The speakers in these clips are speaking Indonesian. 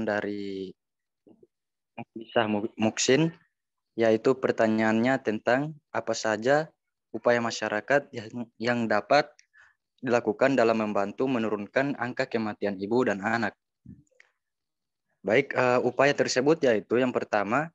dari Bisa Muksin, yaitu pertanyaannya tentang apa saja upaya masyarakat yang dapat dilakukan dalam membantu menurunkan angka kematian ibu dan anak. Baik, upaya tersebut yaitu yang pertama,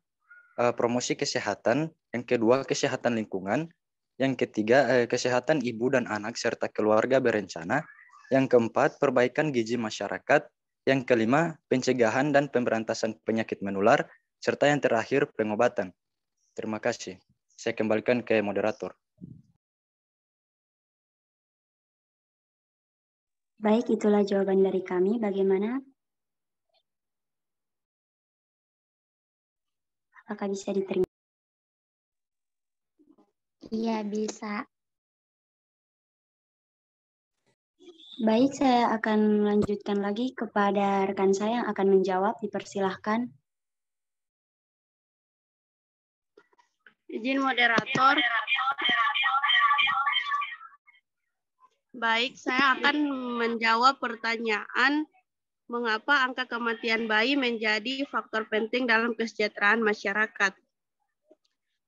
promosi kesehatan, yang kedua, kesehatan lingkungan, yang ketiga, kesehatan ibu dan anak serta keluarga berencana, yang keempat, perbaikan gizi masyarakat, yang kelima, pencegahan dan pemberantasan penyakit menular, serta yang terakhir, pengobatan. Terima kasih. Saya kembalikan ke moderator. Baik, itulah jawaban dari kami. Bagaimana? Apakah bisa diterima? Iya, bisa. Baik, saya akan melanjutkan lagi kepada rekan saya yang akan menjawab. Dipersilahkan. Izin moderator. Baik, saya akan menjawab pertanyaan mengapa angka kematian bayi menjadi faktor penting dalam kesejahteraan masyarakat.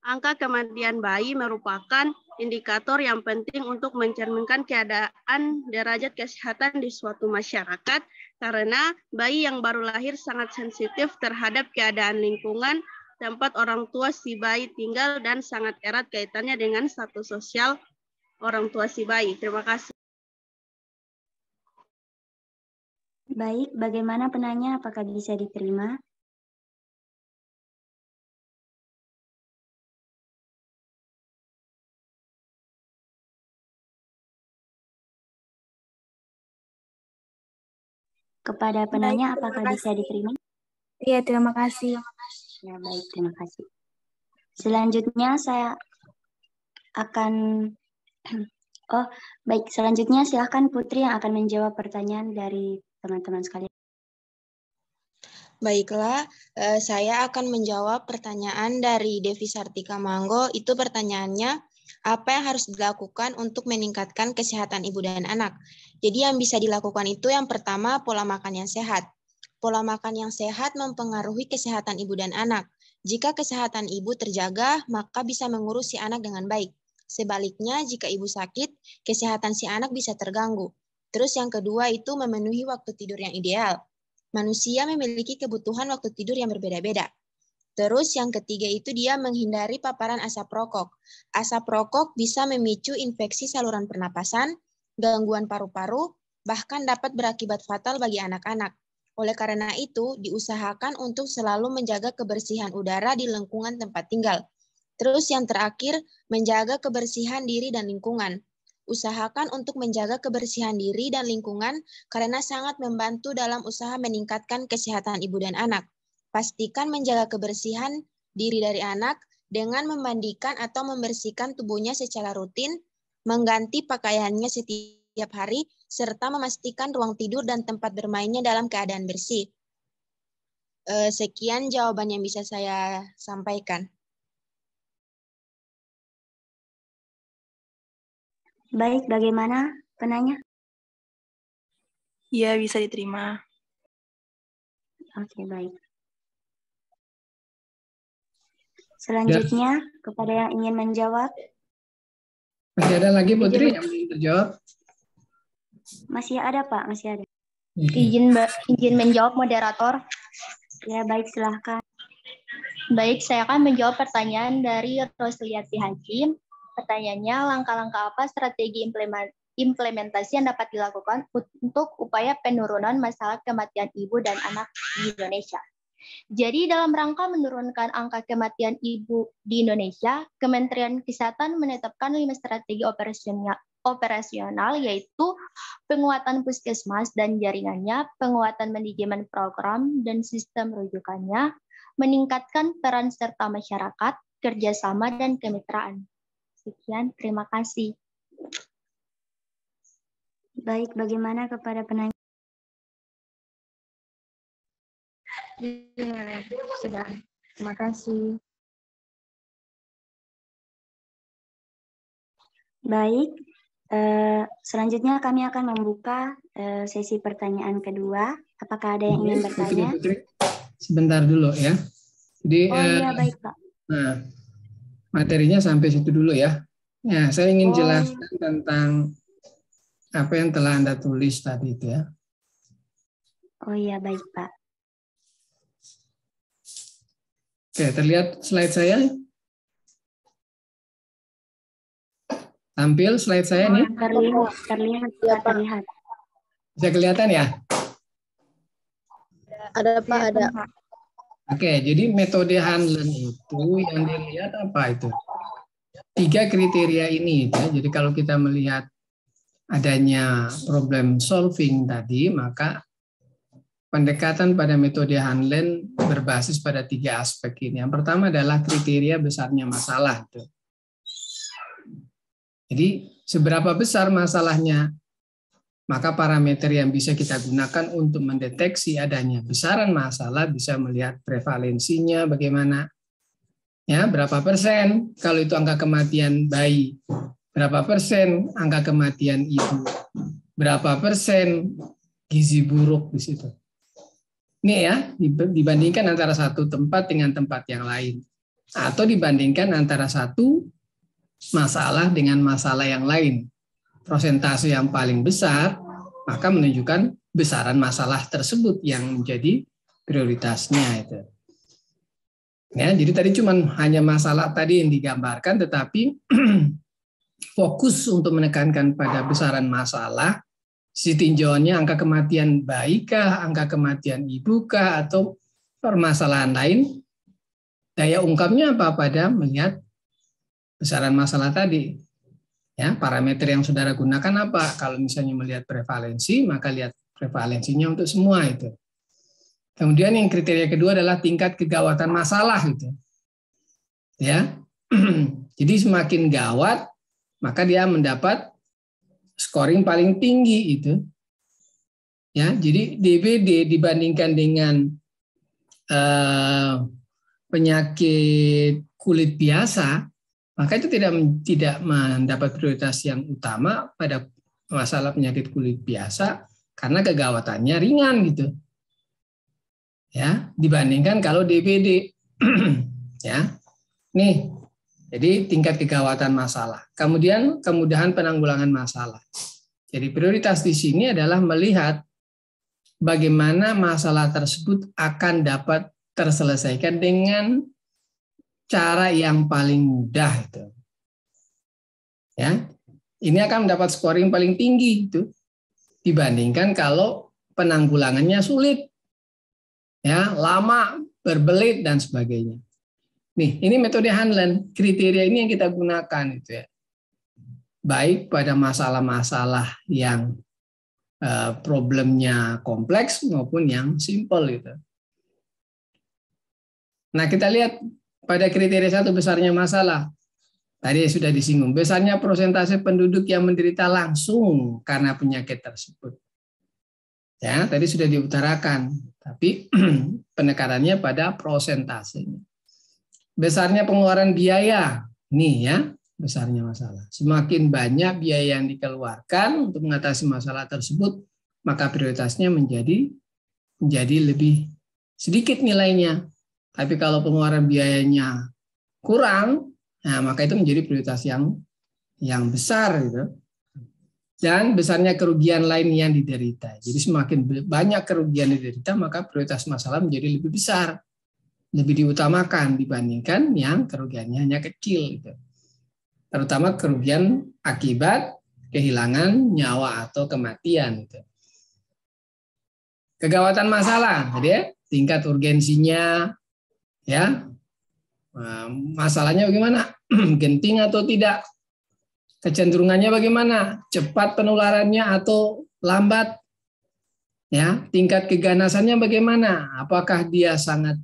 Angka kematian bayi merupakan indikator yang penting untuk mencerminkan keadaan derajat kesehatan di suatu masyarakat karena bayi yang baru lahir sangat sensitif terhadap keadaan lingkungan tempat orang tua si bayi tinggal dan sangat erat kaitannya dengan status sosial orang tua si bayi. Terima kasih. Baik, bagaimana penanya? Apakah bisa diterima? Kepada penanya, baik, apakah bisa diterima? Iya, terima kasih. Ya, baik, terima kasih. Selanjutnya saya akan baik, selanjutnya silakan Putri yang akan menjawab pertanyaan dari teman-teman sekalian. Baiklah, saya akan menjawab pertanyaan dari Devi Sartika Manggo. Itu pertanyaannya, apa yang harus dilakukan untuk meningkatkan kesehatan ibu dan anak? Jadi yang bisa dilakukan itu yang pertama, pola makan yang sehat. Pola makan yang sehat mempengaruhi kesehatan ibu dan anak. Jika kesehatan ibu terjaga, maka bisa mengurus si anak dengan baik. Sebaliknya, jika ibu sakit, kesehatan si anak bisa terganggu. Terus yang kedua itu memenuhi waktu tidur yang ideal. Manusia memiliki kebutuhan waktu tidur yang berbeda-beda. Terus yang ketiga itu dia menghindari paparan asap rokok. Asap rokok bisa memicu infeksi saluran pernapasan, gangguan paru-paru, bahkan dapat berakibat fatal bagi anak-anak. Oleh karena itu, diusahakan untuk selalu menjaga kebersihan udara di lingkungan tempat tinggal. Terus yang terakhir, menjaga kebersihan diri dan lingkungan. Usahakan untuk menjaga kebersihan diri dan lingkungan karena sangat membantu dalam usaha meningkatkan kesehatan ibu dan anak. Pastikan menjaga kebersihan diri dari anak dengan memandikan atau membersihkan tubuhnya secara rutin, mengganti pakaiannya setiap hari, serta memastikan ruang tidur dan tempat bermainnya dalam keadaan bersih. Sekian jawaban yang bisa saya sampaikan. Baik, bagaimana penanya? Iya, bisa diterima. Oke, baik. Selanjutnya, kepada yang ingin menjawab. Masih ada lagi, Putri, yang ingin terjawab? Masih ada, Pak, masih ada. Izin menjawab moderator. Ya, baik, silahkan. Baik, saya akan menjawab pertanyaan dari Rosliati Hakim. Pertanyaannya, langkah-langkah apa strategi implementasi yang dapat dilakukan untuk upaya penurunan masalah kematian ibu dan anak di Indonesia? Jadi dalam rangka menurunkan angka kematian ibu di Indonesia, Kementerian Kesehatan menetapkan 5 strategi operasional yaitu penguatan puskesmas dan jaringannya, penguatan manajemen program dan sistem rujukannya, meningkatkan peran serta masyarakat, kerjasama dan kemitraan. Sekian, terima kasih. Baik, bagaimana kepada penanya? Ya, sudah. Terima kasih. Baik, selanjutnya kami akan membuka sesi pertanyaan kedua. Apakah ada yang ingin bertanya? Putri, sebentar dulu ya. Jadi, Oh iya, baik Pak. Nah, materinya sampai situ dulu ya. Nah, saya ingin jelaskan tentang apa yang telah Anda tulis tadi itu ya. Oh iya, baik Pak. Oke, terlihat slide saya? Tampil slide saya nih? Terlihat. Bisa kelihatan ya? Ada Pak, ada. Oke, jadi metode Hanlen itu yang dilihat apa itu? 3 kriteria ini. Ya. Jadi kalau kita melihat adanya problem solving tadi, maka pendekatan pada metode Hanlen berbasis pada 3 aspek ini. Yang pertama adalah kriteria besarnya masalah. Jadi seberapa besar masalahnya, maka parameter yang bisa kita gunakan untuk mendeteksi adanya besaran masalah bisa melihat prevalensinya bagaimana, ya berapa persen kalau itu angka kematian bayi, berapa persen angka kematian ibu, berapa persen gizi buruk di situ. Ini ya dibandingkan antara satu tempat dengan tempat yang lain, atau dibandingkan antara satu masalah dengan masalah yang lain. Prosentase yang paling besar maka menunjukkan besaran masalah tersebut yang menjadi prioritasnya itu. Ya, jadi tadi cuma hanya masalah tadi yang digambarkan, tetapi fokus untuk menekankan pada besaran masalah. Sisi tinjauannya angka kematian bayi kah, angka kematian ibu kah, atau permasalahan lain. Daya ungkapnya apa pada melihat besaran masalah tadi. Ya, parameter yang saudara gunakan apa? Kalau misalnya melihat prevalensi, maka lihat prevalensinya untuk semua itu. Kemudian yang kriteria kedua adalah tingkat kegawatan masalah itu. Ya. Jadi semakin gawat, maka dia mendapat scoring paling tinggi itu. Ya, jadi DBD dibandingkan dengan penyakit kulit biasa, maka itu tidak mendapat prioritas yang utama pada masalah penyakit kulit biasa karena kegawatannya ringan gitu. Ya, dibandingkan kalau DBD. Ya. Nih. Jadi tingkat kegawatan masalah. Kemudian kemudahan penanggulangan masalah. Jadi prioritas di sini adalah melihat bagaimana masalah tersebut akan dapat terselesaikan dengan cara yang paling mudah itu. Ya. Ini akan mendapat scoring paling tinggi itu dibandingkan kalau penanggulangannya sulit. Ya, lama, berbelit dan sebagainya. Nih, ini metode Hanlen. Kriteria ini yang kita gunakan itu ya. Baik pada masalah-masalah yang problemnya kompleks maupun yang simpel itu. Nah, kita lihat pada kriteria 1 besarnya masalah. Tadi sudah disinggung, besarnya persentase penduduk yang menderita langsung karena penyakit tersebut. Ya, tadi sudah diutarakan, tapi penekanannya pada prosentasenya. Besarnya pengeluaran biaya, nih ya, besarnya masalah. Semakin banyak biaya yang dikeluarkan untuk mengatasi masalah tersebut, maka prioritasnya menjadi lebih sedikit nilainya. Tapi kalau pengeluaran biayanya kurang, nah maka itu menjadi prioritas yang besar gitu. Dan besarnya kerugian lain yang diderita. Jadi semakin banyak kerugian yang diderita, maka prioritas masalah menjadi lebih besar, lebih diutamakan dibandingkan yang kerugiannya hanya kecil gitu. Terutama kerugian akibat kehilangan nyawa atau kematian gitu. Kegawatan masalah, jadi tingkat urgensinya, ya, masalahnya bagaimana, genting atau tidak, kecenderungannya bagaimana, cepat penularannya atau lambat, ya, tingkat keganasannya bagaimana, apakah dia sangat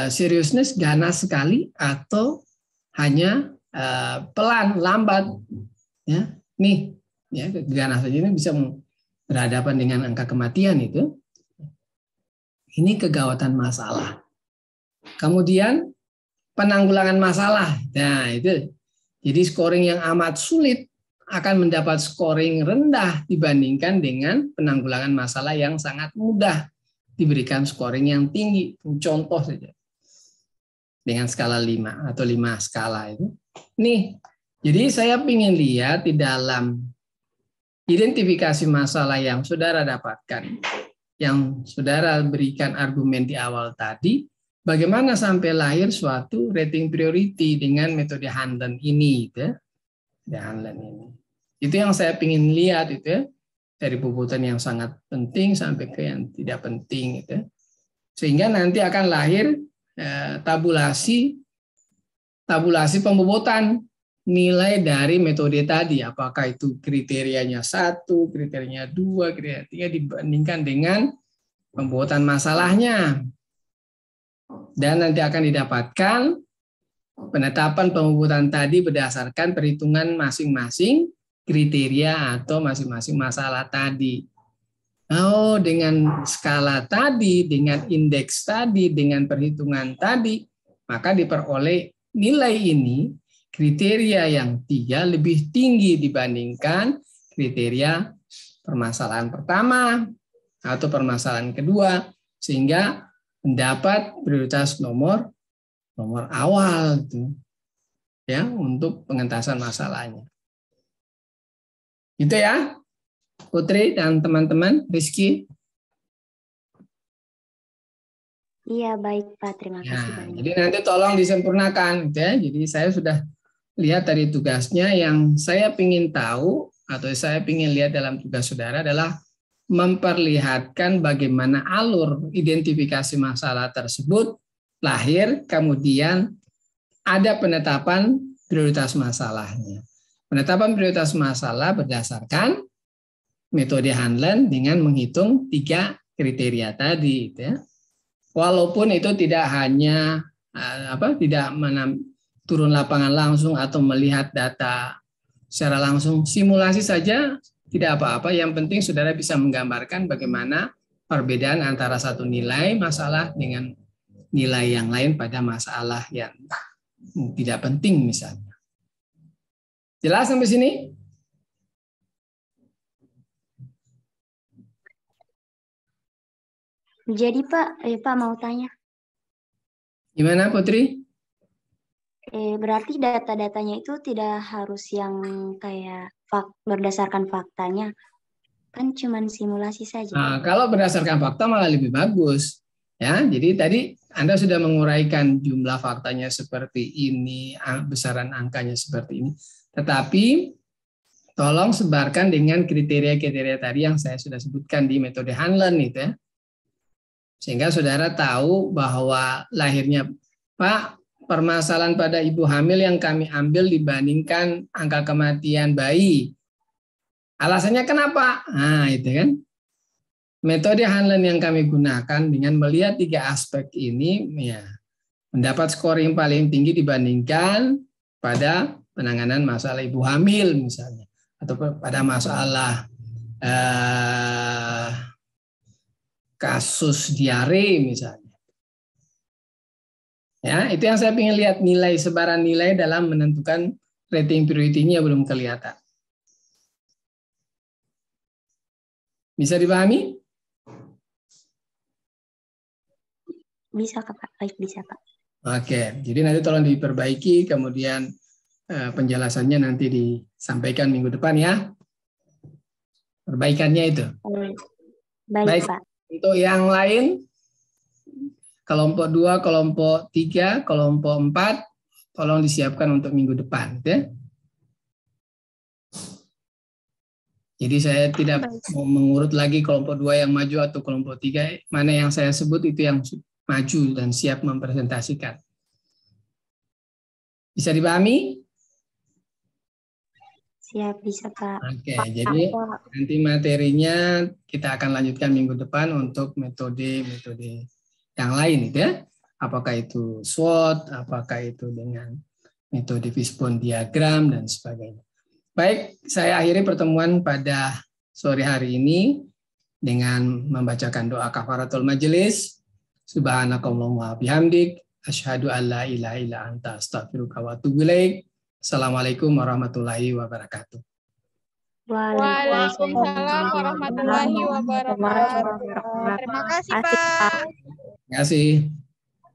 seriousness, ganas sekali atau hanya pelan, lambat, ya, nih, ya, keganasannya ini bisa berhadapan dengan angka kematian itu. Ini kegawatan masalah. Kemudian penanggulangan masalah. Nah, itu. Jadi scoring yang amat sulit akan mendapat scoring rendah dibandingkan dengan penanggulangan masalah yang sangat mudah diberikan scoring yang tinggi. Contoh saja. Dengan skala 5 atau 5 skala itu. Nih, jadi saya ingin lihat di dalam identifikasi masalah yang saudara dapatkan, yang saudara berikan argumen di awal tadi, bagaimana sampai lahir suatu rating priority dengan metode Hanlen ini, gitu ya. Hanlen ini. Itu yang saya ingin lihat itu ya, dari puputan yang sangat penting sampai ke yang tidak penting itu. Sehingga nanti akan lahir tabulasi pembobotan nilai dari metode tadi, apakah itu kriterianya 1, kriterianya 2, kriteria 3 dibandingkan dengan pembobotan masalahnya. Dan nanti akan didapatkan penetapan pembobotan tadi berdasarkan perhitungan masing-masing kriteria atau masing-masing masalah tadi. Oh, dengan skala tadi, dengan indeks tadi, dengan perhitungan tadi, maka diperoleh nilai ini, kriteria yang 3 lebih tinggi dibandingkan kriteria permasalahan pertama atau permasalahan kedua, sehingga mendapat prioritas nomor awal itu, ya, untuk pengentasan masalahnya. Gitu ya, Putri dan teman-teman, Rizky. Iya, baik Pak, terima kasih banyak. Jadi nanti tolong disempurnakan, gitu ya. Jadi saya sudah lihat dari tugasnya, yang saya ingin tahu atau saya ingin lihat dalam tugas saudara adalah memperlihatkan bagaimana alur identifikasi masalah tersebut lahir, kemudian ada penetapan prioritas masalahnya. Penetapan prioritas masalah berdasarkan metode Hanlen dengan menghitung 3 kriteria tadi, gitu ya. Walaupun itu tidak hanya tidak turun lapangan langsung atau melihat data secara langsung, simulasi saja tidak apa-apa. Yang penting saudara bisa menggambarkan bagaimana perbedaan antara satu nilai masalah dengan nilai yang lain pada masalah yang tidak penting misalnya. Jelas sampai sini? Jadi Pak, Pak mau tanya. Gimana Putri? Berarti data-datanya itu tidak harus yang kayak berdasarkan faktanya, kan cuma simulasi saja. Nah, kalau berdasarkan fakta malah lebih bagus. Ya, jadi tadi Anda sudah menguraikan jumlah faktanya seperti ini, besaran angkanya seperti ini. Tetapi tolong sebarkan dengan kriteria-kriteria tadi yang saya sudah sebutkan di metode Hanlen itu ya. Sehingga saudara tahu bahwa lahirnya, Pak, permasalahan pada ibu hamil yang kami ambil dibandingkan angka kematian bayi. Alasannya kenapa? Nah, itu kan. Metode Hanlen yang kami gunakan dengan melihat 3 aspek ini, ya, mendapat scoring paling tinggi dibandingkan pada penanganan masalah ibu hamil misalnya, atau pada masalah kasus diare misalnya. Ya, itu yang saya ingin lihat, nilai sebaran nilai dalam menentukan rating priority-nya belum kelihatan. Bisa dipahami? Bisa Pak, baik bisa Pak. Oke, jadi nanti tolong diperbaiki, kemudian penjelasannya nanti disampaikan minggu depan ya. Perbaikannya itu. Baik Pak. Untuk yang lain, kelompok 2, kelompok 3, kelompok 4, tolong disiapkan untuk minggu depan. Ya. Jadi saya tidak mau mengurut lagi kelompok 2 yang maju atau kelompok 3. Mana yang saya sebut itu yang maju dan siap mempresentasikan. Bisa dipahami? Siap, bisa Pak. Oke, jadi nanti materinya kita akan lanjutkan minggu depan untuk metode-metode yang lain, ya. Apakah itu SWOT, apakah itu dengan metode fishbone diagram dan sebagainya. Baik, saya akhiri pertemuan pada sore hari ini dengan membacakan doa kafaratul majelis. Subhanakallahumma bihamdik, asyhadu an la ilaha illa anta astaghfiruka wa atubu ilaik. Assalamualaikum warahmatullahi wabarakatuh. Waalaikumsalam warahmatullahi wabarakatuh. Terima kasih, Pak. Terima kasih.